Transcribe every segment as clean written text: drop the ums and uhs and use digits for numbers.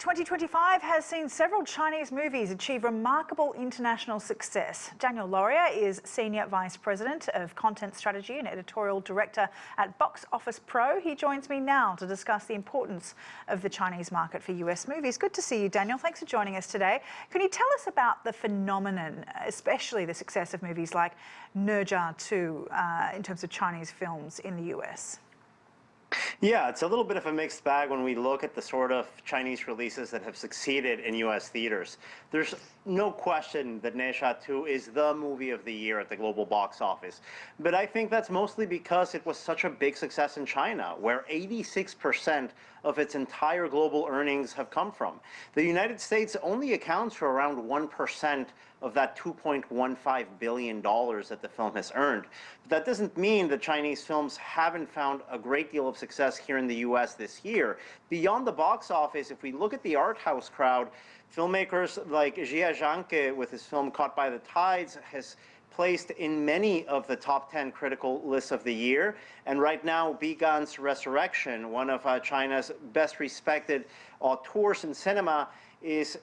2025 has seen several Chinese movies achieve remarkable international success. Daniel Loria is Senior Vice President of Content Strategy and Editorial Director at Box Office Pro. He joins me now to discuss the importance of the Chinese market for US movies. Good to see you, Daniel. Thanks for joining us today. Can you tell us about the phenomenon, especially the success of movies like Ne Zha 2 in terms of Chinese films in the US? Yeah, it's a little bit of a mixed bag when we look at the sort of Chinese releases that have succeeded in U.S. theaters. There's no question that Ne Zha 2 is the movie of the year at the global box office. But I think that's mostly because it was such a big success in China, where 86% of its entire global earnings have come from. The United States only accounts for around 1% of that $2.15 billion that the film has earned. But that doesn't mean that Chinese films haven't found a great deal of success here in the US this year. Beyond the box office, if we look at the art house crowd, filmmakers like Jia Zhangke with his film Caught by the Tides has placed in many of the top 10 critical lists of the year. And right now, Bi Gan's Resurrection, one of China's best respected auteurs in cinema, is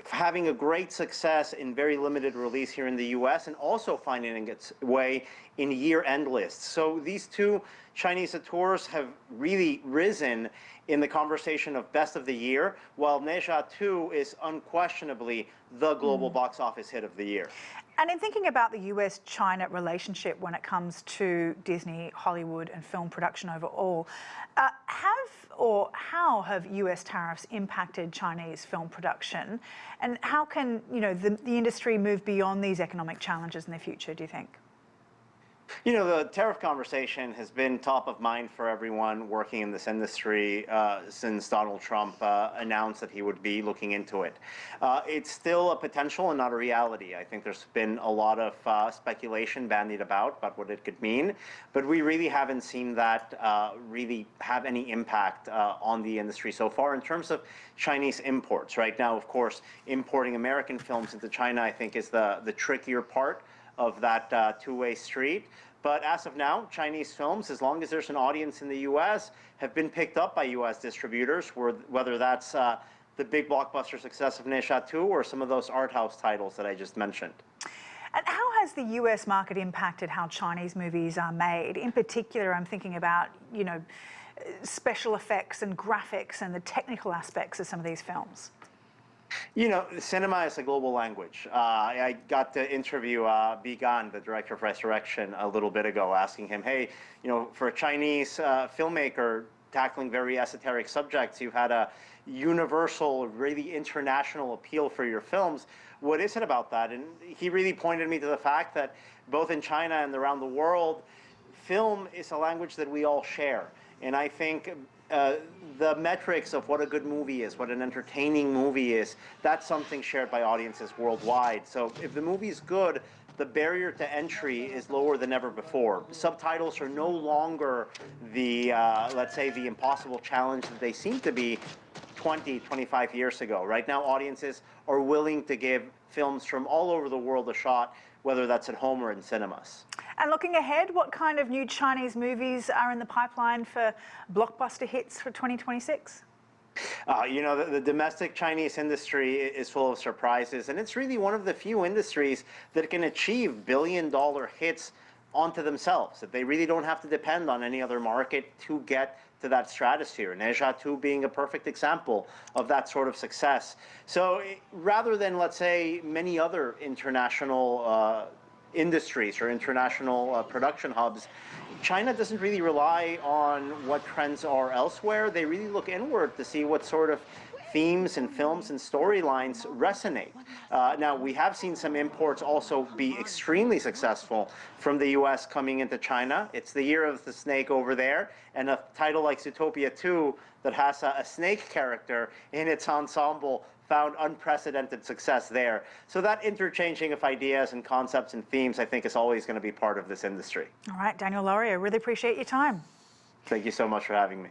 having a great success in very limited release here in the US and also finding its way in year-end lists. So these two Chinese auteurs have really risen in the conversation of best of the year, while Ne Zha 2 is unquestionably the global box office hit of the year. And in thinking about the US-China relationship when it comes to Disney, Hollywood and film production overall, how have US tariffs impacted Chinese film production? And how can the industry move beyond these economic challenges in the future, do you think? You know, the tariff conversation has been top of mind for everyone working in this industry since Donald Trump announced that he would be looking into it. It's still a potential and not a reality. I think there's been a lot of speculation bandied about what it could mean, but we really haven't seen that really have any impact on the industry so far in terms of Chinese imports. Right now, of course, importing American films into China, I think, is the trickier part of that two-way street. But as of now, Chinese films, as long as there's an audience in the U.S., have been picked up by U.S. distributors, whether that's the big blockbuster success of Ne Zha 2 or some of those art house titles that I just mentioned. And how has the US market impacted how Chinese movies are made? In particular, I'm thinking about, special effects and graphics and the technical aspects of some of these films. You know, cinema is a global language. I got to interview Bi Gan, the director of Resurrection, a little bit ago, asking him, hey, for a Chinese filmmaker tackling very esoteric subjects, you've had a universal, really international appeal for your films. What is it about that? And he really pointed me to the fact that both in China and around the world, film is a language that we all share. And I think the metrics of what a good movie is, what an entertaining movie is, that's something shared by audiences worldwide. So if the movie is good, the barrier to entry is lower than ever before. Subtitles are no longer the, let's say, the impossible challenge that they seem to be 20, 25 years ago. Right now, audiences are willing to give films from all over the world a shot, whether that's at home or in cinemas. And looking ahead, what kind of new Chinese movies are in the pipeline for blockbuster hits for 2026? The domestic Chinese industry is full of surprises, and it's really one of the few industries that can achieve billion-dollar hits onto themselves, that they really don't have to depend on any other market to get to that stratosphere. Ne Zha 2 being a perfect example of that sort of success. So rather than, let's say, many other international industries or international production hubs, China doesn't really rely on what trends are elsewhere. They really look inward to see what sort of themes and films and storylines resonate. Now, we have seen some imports also be extremely successful from the US coming into China. It's the year of the snake over there, and a title like Zootopia 2 that has a snake character in its ensemble found unprecedented success there. So that interchanging of ideas and concepts and themes, I think, is always going to be part of this industry. All right, Daniel Loria, really appreciate your time. Thank you so much for having me.